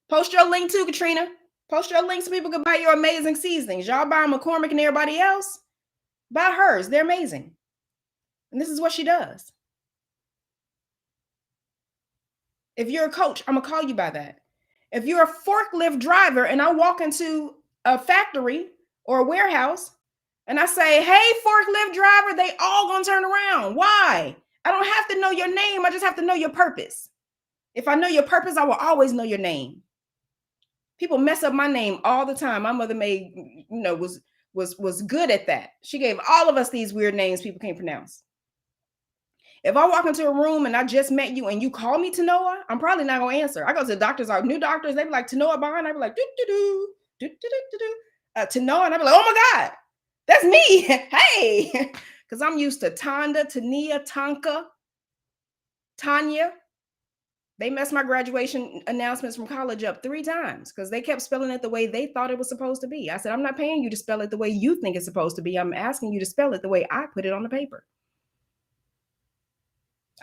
[SPEAKER 1] Post your link too, Katrina. Post your link so people can buy your amazing seasonings. Y'all buy McCormick and everybody else. Buy hers. They're amazing. And this is what she does. If you're a coach, I'm going to call you by that. If you're a forklift driver and I walk into a factory or a warehouse and I say, hey, forklift driver, they all going to turn around. Why? I don't have to know your name. I just have to know your purpose. If I know your purpose, I will always know your name. People mess up my name all the time. My mother was good at that. She gave all of us these weird names people can't pronounce. If I walk into a room and I just met you and you call me Tanoa, I'm probably not going to answer. I go to the doctors, our new doctors, they be like, Tanoa Bond. I be like, Tanoa. And I be like, oh my God, that's me. Hey, because I'm used to Tonda, Tania, Tonka, Tanya. They messed my graduation announcements from college up 3 times because they kept spelling it the way they thought it was supposed to be. I said, I'm not paying you to spell it the way you think it's supposed to be. I'm asking you to spell it the way I put it on the paper.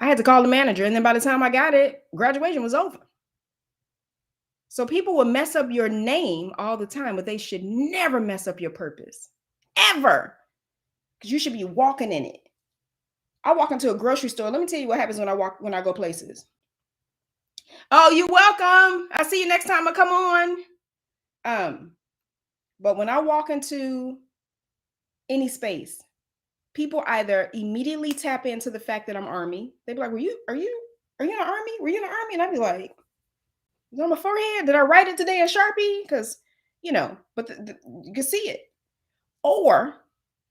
[SPEAKER 1] I had to call the manager, and then by the time I got it, graduation was over. So people will mess up your name all the time, but they should never mess up your purpose, ever, because you should be walking in it. I walk into a grocery store. Let me tell you what happens when I go places. Oh, you're welcome. I'll see you next time I come on. But when I walk into any space, people either immediately tap into the fact that I'm Army. They be like, are you in the Army? Were you in the Army? And I'd be like, it's on my forehead. Did I write it today in Sharpie? Because, but you can see it. Or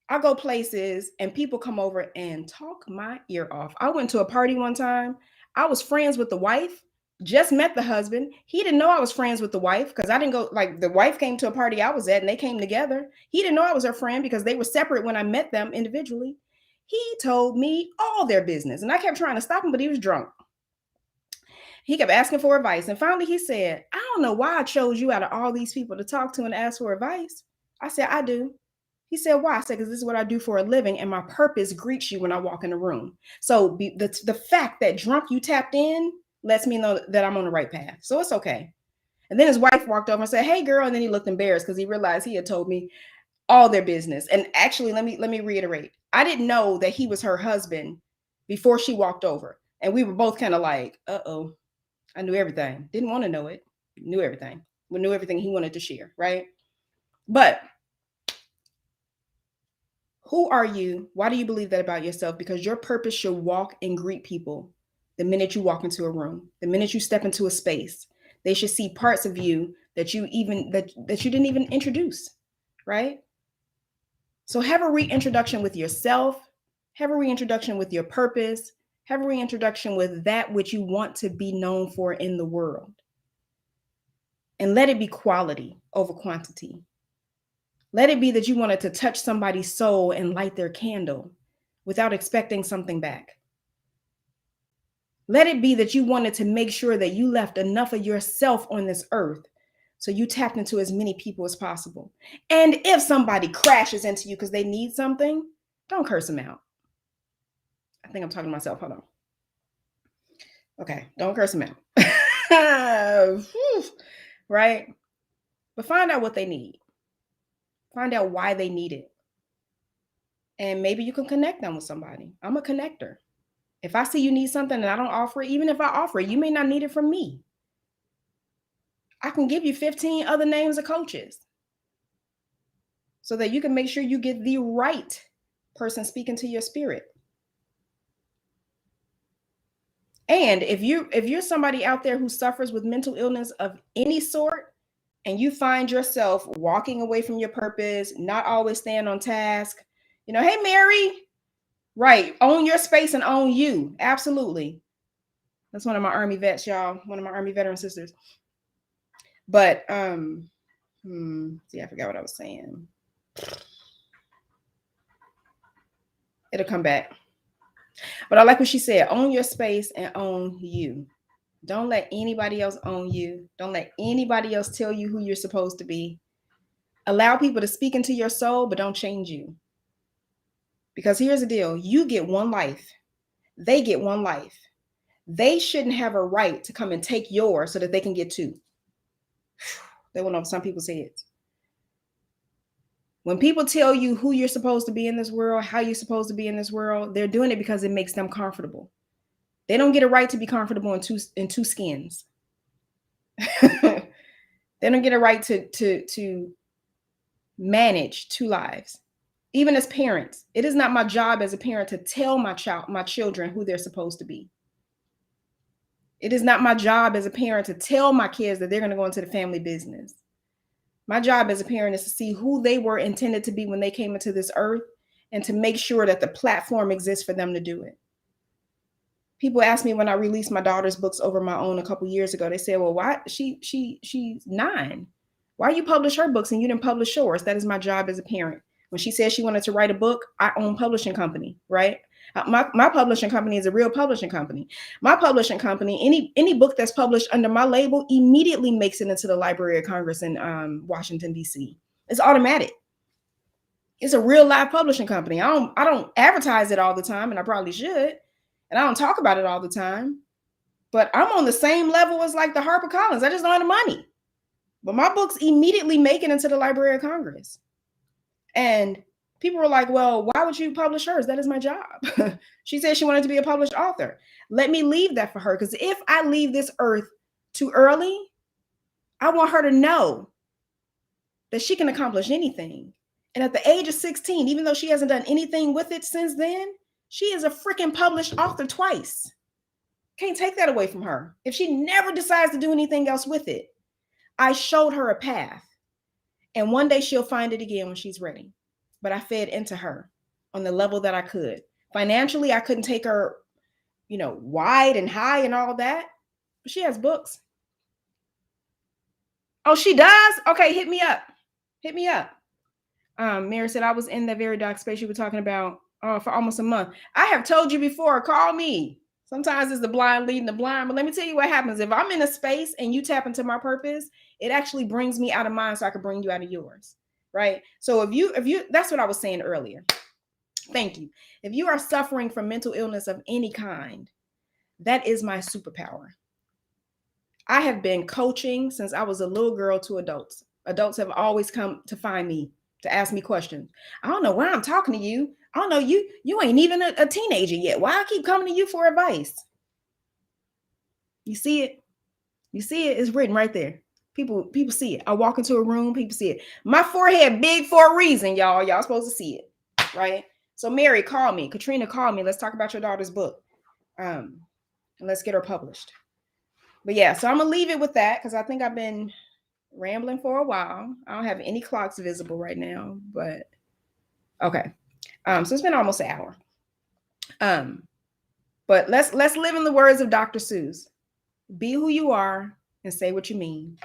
[SPEAKER 1] I go places and people come over and talk my ear off. I went to a party one time. I was friends with the wife, just met the husband. He didn't know I was friends with the wife because I didn't go, like the wife came to a party I was at and they came together. He didn't know I was her friend because they were separate when I met them individually. He told me all their business and I kept trying to stop him, but he was drunk. He kept asking for advice. And finally he said, I don't know why I chose you out of all these people to talk to and ask for advice. I said, I do. He said, why? I said, because this is what I do for a living and my purpose greets you when I walk in the room. So the fact that drunk you tapped in lets me know that I'm on the right path. So it's okay. And then his wife walked over and said, hey, girl. And then he looked embarrassed because he realized he had told me all their business. And actually, let me reiterate. I didn't know that he was her husband before she walked over. And we were both kind of like, uh-oh. I knew everything. Didn't want to know it. Knew everything. We knew everything he wanted to share, right? But who are you? Why do you believe that about yourself? Because your purpose should walk and greet people the minute you walk into a room, the minute you step into a space. They should see parts of you that you didn't even introduce, right? So have a reintroduction with yourself, have a reintroduction with your purpose, have a reintroduction with that which you want to be known for in the world. And let it be quality over quantity. Let it be that you wanted to touch somebody's soul and light their candle without expecting something back. Let it be that you wanted to make sure that you left enough of yourself on this earth so you tapped into as many people as possible. And if somebody crashes into you because they need something, don't curse them out. I think I'm talking to myself. Hold on. Okay, don't curse them out. Right? But find out what they need. Find out why they need it. And maybe you can connect them with somebody. I'm a connector. If I see you need something and I don't offer it, even if I offer it, you may not need it from me. I can give you 15 other names of coaches so that you can make sure you get the right person speaking to your spirit. And if you're somebody out there who suffers with mental illness of any sort, and you find yourself walking away from your purpose, not always staying on task, hey, Mary, right, own your space and own you. Absolutely. That's one of my Army vets, y'all, one of my Army veteran sisters. But see, I forgot what I was saying. It'll come back. But I like what she said, own your space and own you. Don't let anybody else own you. Don't let anybody else tell you who you're supposed to be. Allow people to speak into your soul, but don't change you. Because here's the deal. You get one life. They get one life. They shouldn't have a right to come and take yours so that they can get two. They went over some people's heads. When people tell you who you're supposed to be in this world, how you're supposed to be in this world, they're doing it because it makes them comfortable. They don't get a right to be comfortable in two skins. They don't get a right to manage two lives. Even as parents, it is not my job as a parent to tell my children who they're supposed to be. It is not my job as a parent to tell my kids that they're going to go into the family business. My job as a parent is to see who they were intended to be when they came into this earth and to make sure that the platform exists for them to do it. People ask me when I released my daughter's books over my own a couple years ago, they said, well, why she's 9. Why you publish her books and you didn't publish yours? That is my job as a parent. When she said she wanted to write a book, I own publishing company, right? My publishing company is a real publishing company. My publishing company, any book that's published under my label immediately makes it into the Library of Congress in Washington, D.C. It's automatic. It's a real live publishing company. I don't advertise it all the time, and I probably should. And I don't talk about it all the time. But I'm on the same level as like the HarperCollins. I just don't have the money. But my books immediately make it into the Library of Congress. And people were like, well, why would you publish hers? That is my job. She said she wanted to be a published author. Let me leave that for her. Because if I leave this earth too early, I want her to know that she can accomplish anything. And at the age of 16, even though she hasn't done anything with it since then, she is a freaking published author twice. Can't take that away from her. If she never decides to do anything else with it, I showed her a path. And one day she'll find it again when she's ready. But I fed into her on the level that I could. Financially, I couldn't take her, wide and high and all that. But she has books. Oh, she does? Okay, hit me up. Hit me up. Mary said, I was in that very dark space you were talking about for almost a month. I have told you before, call me. Sometimes it's the blind leading the blind. But let me tell you what happens. If I'm in a space and you tap into my purpose, it actually brings me out of mine so I can bring you out of yours. Right? So if you, that's what I was saying earlier. Thank you. If you are suffering from mental illness of any kind, that is my superpower. I have been coaching since I was a little girl to adults. Adults have always come to find me to ask me questions. I don't know why I'm talking to you. I don't know, you ain't even a teenager yet. Why I keep coming to you for advice? You see it? You see it? It's written right there. People see it. I walk into a room, people see it. My forehead big for a reason, y'all. Y'all supposed to see it, right? So Mary, call me. Katrina, call me. Let's talk about your daughter's book. And let's get her published. But yeah, so I'm going to leave it with that because I think I've been rambling for a while. I don't have any clocks visible right now, but okay. So it's been almost an hour. But let's live in the words of Dr. Seuss. Be who you are and say what you mean,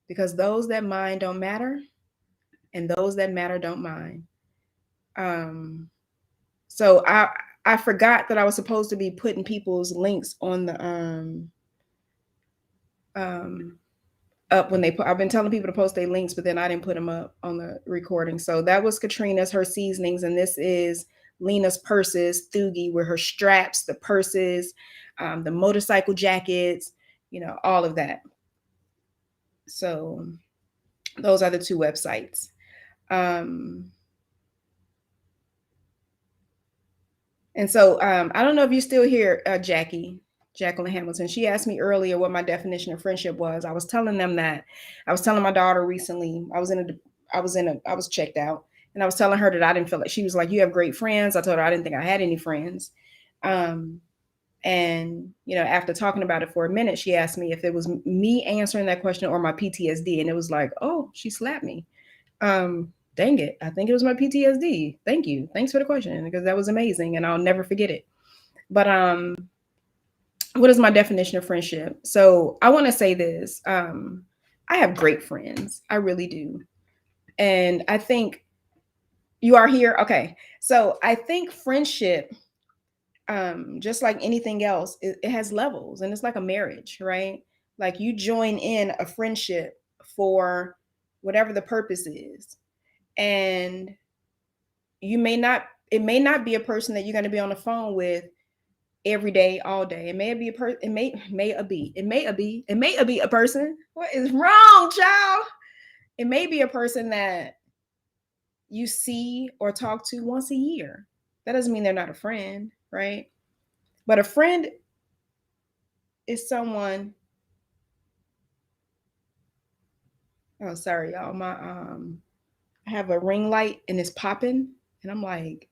[SPEAKER 1] because those that mind don't matter and those that matter don't mind. So I forgot that I was supposed to be putting people's links on the up when I've been telling people to post their links, but then I didn't put them up on the recording. So that was Katrina's, her seasonings, and this is Lena's purses, Thugi with her straps, the purses, the motorcycle jackets, all of that. So those are the two websites. And so I don't know if you're still here, Jacqueline Hamilton. She asked me earlier what my definition of friendship was. I was telling them that. I was telling my daughter recently. I was checked out, and I was telling her that I didn't feel like. She was like, "You have great friends." I told her I didn't think I had any friends. And after talking about it for a minute, she asked me if it was me answering that question or my PTSD, and it was like, "Oh, she slapped me." Dang it. I think it was my PTSD. Thank you. Thanks for the question, because that was amazing and I'll never forget it. But what is my definition of friendship? So I want to say this. I have great friends. I really do. And I think you are here. Okay. So I think friendship, just like anything else, it has levels, and it's like a marriage, right? Like you join in a friendship for whatever the purpose is. And it may not be a person that you're going to be on the phone with every day, all day. It may be a person. What is wrong, child? It may be a person that you see or talk to once a year. That doesn't mean they're not a friend, right? But a friend is someone. Oh, sorry, y'all. I have a ring light and it's popping, and I'm like,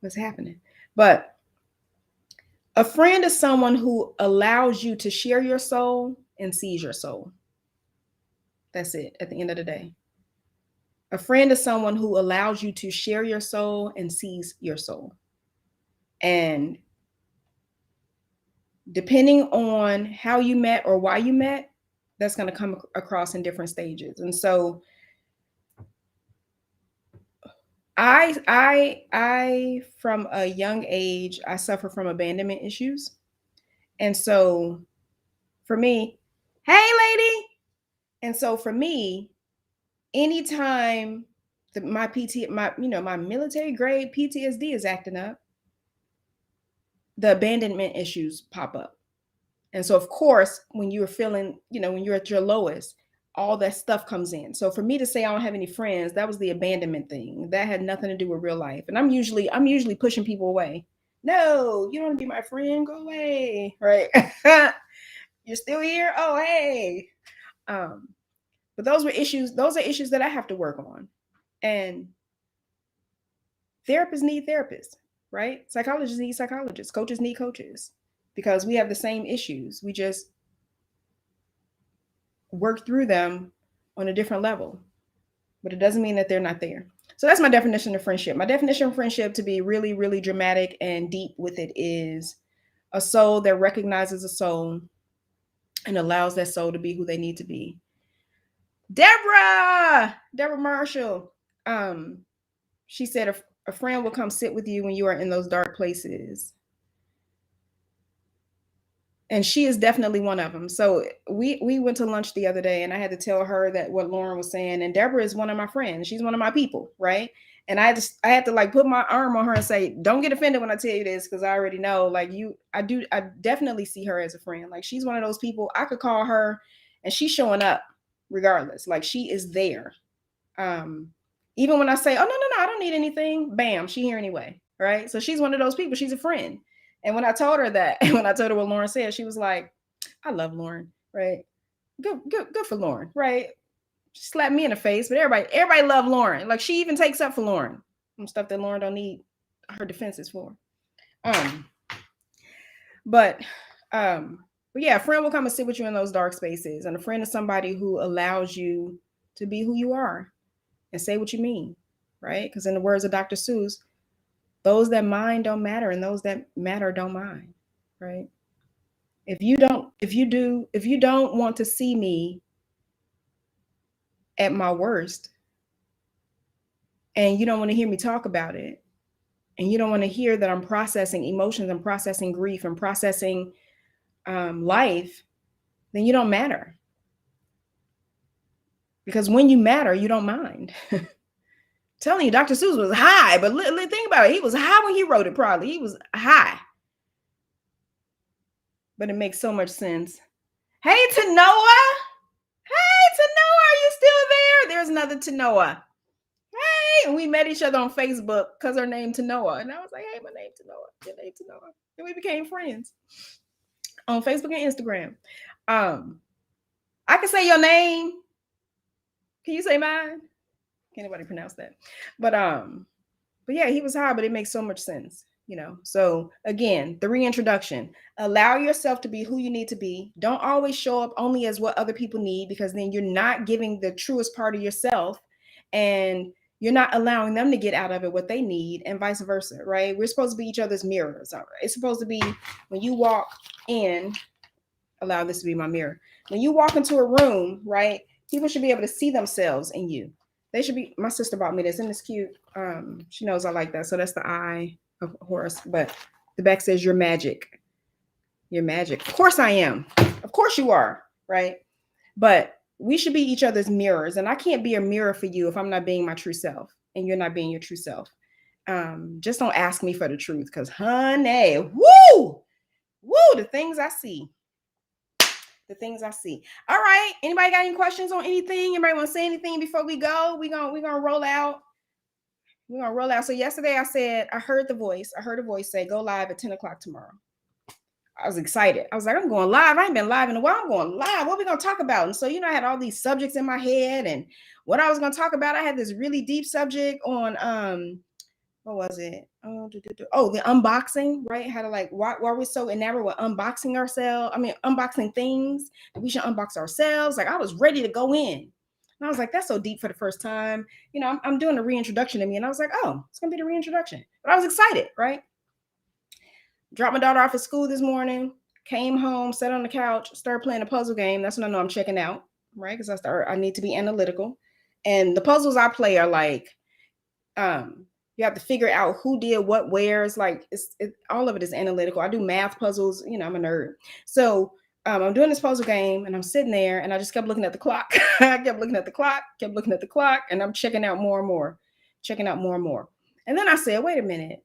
[SPEAKER 1] what's happening? But a friend is someone who allows you to share your soul and sees your soul. That's it at the end of the day. A friend is someone who allows you to share your soul and sees your soul. And depending on how you met or why you met, that's going to come across in different stages. And so I from a young age, I suffer from abandonment issues. And so for me, hey lady. And so for me, anytime my military grade PTSD is acting up, the abandonment issues pop up. And so of course, when you're feeling, when you're at your lowest, all that stuff comes in. So for me to say I don't have any friends, that was the abandonment thing. That had nothing to do with real life. And I'm usually pushing people away. No, you don't want to be my friend. Go away. Right. You're still here. Oh, hey. But those are issues that I have to work on. And therapists need therapists, right? Psychologists need psychologists. Coaches need coaches, because we have the same issues. We just work through them on a different level, but it doesn't mean that they're not there. So that's my definition of friendship. My definition of friendship, to be really, really dramatic and deep with it, is a soul that recognizes a soul and allows that soul to be who they need to be. Deborah Marshall. She said a friend will come sit with you when you are in those dark places. And she is definitely one of them. So we went to lunch the other day, and I had to tell her that what Lauren was saying. And Deborah is one of my friends. She's one of my people, right? And I had to like put my arm on her and say, don't get offended when I tell you this, because I already know, like, I definitely see her as a friend. Like, she's one of those people I could call her and she's showing up regardless. Like, she is there. Even when I say, oh, no, I don't need anything, bam, she here anyway, right? So she's one of those people. She's a friend. And when I told her that, when I told her what Lauren said, she was like, I love Lauren, right? Good for Lauren, right? She slapped me in the face, but everybody loved Lauren. Like, she even takes up for Lauren. Some stuff that Lauren don't need her defenses for. But yeah, a friend will come and sit with you in those dark spaces. And a friend is somebody who allows you to be who you are and say what you mean, right? Because in the words of Dr. Seuss, those that mind don't matter, and those that matter don't mind, right? If you don't want to see me at my worst, and you don't want to hear me talk about it, and you don't want to hear that I'm processing emotions and processing grief and processing life, then you don't matter. Because when you matter, you don't mind. telling you, Dr. Seuss was high, but think about it. He was high when he wrote it, probably. He was high. But it makes so much sense. Hey, Tanoa. Hey, Tanoa, are you still there? There's another Tanoa. Hey, and we met each other on Facebook because her name Tanoa. And I was like, hey, my name Tanoa. Your name Tanoa. And we became friends on Facebook and Instagram. I can say your name. Can you say mine? Can't anybody pronounce that? But yeah, he was high, but it makes so much sense, you know. So again, the reintroduction. Allow yourself to be who you need to be. Don't always show up only as what other people need, because then you're not giving the truest part of yourself, and you're not allowing them to get out of it what they need, and vice versa, right? We're supposed to be each other's mirrors. All right? It's supposed to be when you walk in, allow this to be my mirror. When you walk into a room, right? People should be able to see themselves in you. They should be. My sister bought me this, and it's cute. She knows I like that. So that's the eye of Horus, but the back says you're magic. You're magic. Of course I am. Of course you are, right? But we should be each other's mirrors, and I can't be a mirror for you if I'm not being my true self, and you're not being your true self. Just don't ask me for the truth, because honey, woo, the things I see. The things I see. All right. Anybody got any questions on anything? Anybody want to say anything before we go? We're gonna roll out. We're gonna roll out. So yesterday I said I heard a voice say go live at 10 o'clock tomorrow. I was excited. I was like, I'm going live. I ain't been live in a while. I'm going live. What are we gonna talk about? And so, you know, I had all these subjects in my head and what I was gonna talk about. I had this really deep subject on what was it? Oh, the unboxing, right? How to like why we're so enamored with unboxing ourselves. I mean, unboxing things. We should unbox ourselves. Like I was ready to go in. And I was like, that's so deep for the first time. You know, I'm doing a reintroduction to me. And I was like, oh, it's gonna be the reintroduction. But I was excited, right? Dropped my daughter off at school this morning, came home, sat on the couch, started playing a puzzle game. That's when I know I'm checking out, right? Because I need to be analytical. And the puzzles I play are like, you have to figure out who did what where. It's like all of it is analytical. I do math puzzles. You know, I'm a nerd. So I'm doing this puzzle game, and I'm sitting there, and I just kept looking at the clock. I kept looking at the clock, and I'm checking out more and more. And then I said, wait a minute.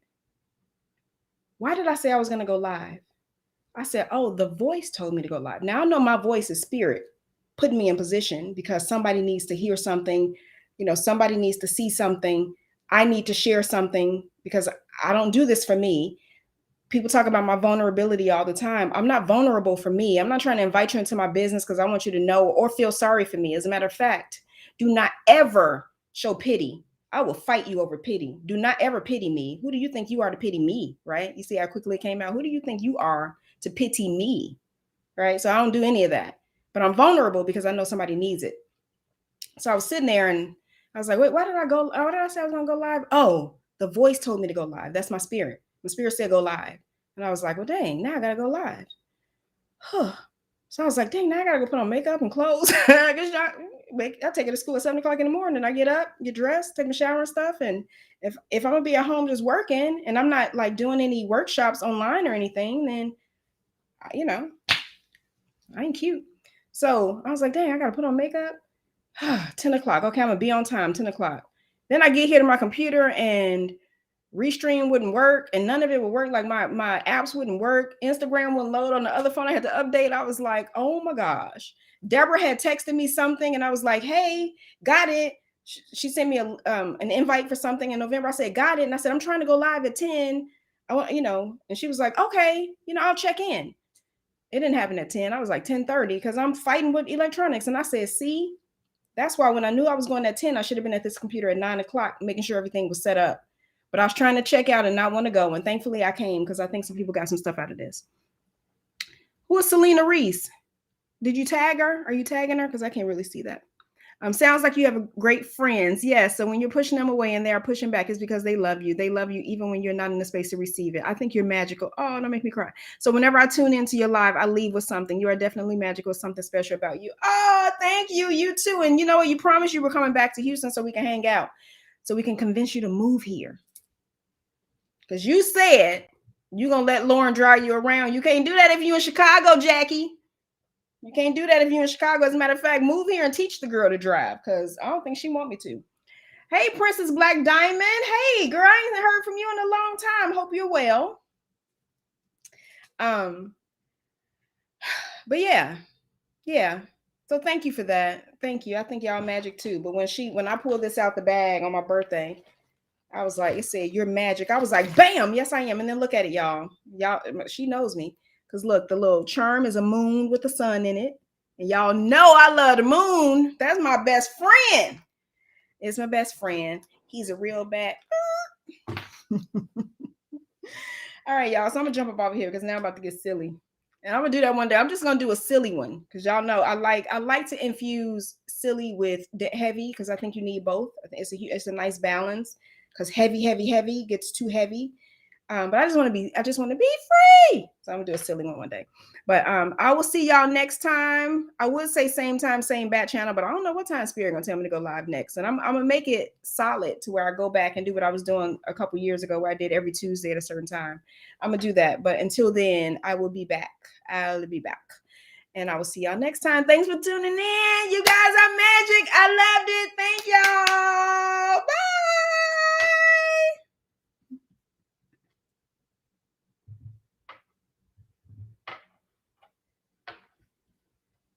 [SPEAKER 1] Why did I say I was going to go live? I said, oh, the voice told me to go live. Now I know my voice is spirit putting me in position because somebody needs to hear something. You know, somebody needs to see something. I need to share something because I don't do this for me. People talk about my vulnerability all the time. I'm not vulnerable for me. I'm not trying to invite you into my business because I want you to know or feel sorry for me. As a matter of fact, do not ever show pity. I will fight you over pity. Do not ever pity me. Who do you think you are to pity me, right? You see how quickly it came out? Who do you think you are to pity me, right? So I don't do any of that. But I'm vulnerable because I know somebody needs it. So I was sitting there and I was like, wait, why did I say I was going to go live? Oh, the voice told me to go live. That's my spirit. My spirit said go live. And I was like, well, dang, now I got to go live. Huh. So I was like, dang, now I got to go put on makeup and clothes. I guess I take it to school at 7 o'clock in the morning, and I get up, get dressed, take my shower and stuff. And if I'm going to be at home just working and I'm not like doing any workshops online or anything, then, you know, I ain't cute. So I was like, dang, I got to put on makeup. 10 o'clock. Okay, I'm going to be on time, 10 o'clock. Then I get here to my computer and Restream wouldn't work, and none of it would work. Like my apps wouldn't work. Instagram wouldn't load on the other phone. I had to update. I was like, oh my gosh. Deborah had texted me something, and I was like, hey, got it. She sent me an invite for something in November. I said, got it. And I said, I'm trying to go live at 10. I want, you know, and she was like, okay, you know, I'll check in. It didn't happen at 10. I was like 10:30 because I'm fighting with electronics. And I said, see, that's why when I knew I was going at 10, I should have been at this computer at 9 o'clock, making sure everything was set up. But I was trying to check out and not want to go. And thankfully I came because I think some people got some stuff out of this. Who is Selena Reese? Did you tag her? Are you tagging her? Because I can't really see that. Sounds like you have great friends. Yes. So when you're pushing them away and they are pushing back, it's because they love you. They love you even when you're not in the space to receive it. I think you're magical. Oh, don't make me cry. So whenever I tune into your live, I leave with something. You are definitely magical. Something special about you. Oh, thank you. You too. And you know what? You promised you were coming back to Houston so we can hang out. So we can convince you to move here. Because you said you're going to let Lauren drive you around. You can't do that if you're in Chicago, Jackie. You can't do that if you're in Chicago. As a matter of fact, move here and teach the girl to drive because I don't think she want me to. Hey, Princess Black Diamond. Hey, girl, I ain't heard from you in a long time. Hope you're well. But yeah. So thank you for that. Thank you. I think y'all magic too. But when I pulled this out the bag on my birthday, I was like, it said, "You're magic." I was like, bam, yes, I am. And then look at it, y'all. She knows me. Because look, the little charm is a moon with the sun in it. And y'all know I love the moon. That's my best friend. It's my best friend. He's a real bad. All right, y'all. So I'm gonna jump up over here because now I'm about to get silly. And I'm gonna do that one day. I'm just gonna do a silly one because y'all know I like to infuse silly with heavy because I think you need both. I think it's a nice balance because heavy gets too heavy. But I just want to be free. So I'm gonna do a silly one day. But I will see y'all next time. I would say same time, same bat channel, but I don't know what time Spirit gonna tell me to go live next. And I'm gonna make it solid to where I go back and do what I was doing a couple years ago, where I did every Tuesday at a certain time. I'm gonna do that. But until then, I will be back. I'll be back. And I will see y'all next time. Thanks for tuning in. You guys are magic. I loved it. Thank y'all. Bye.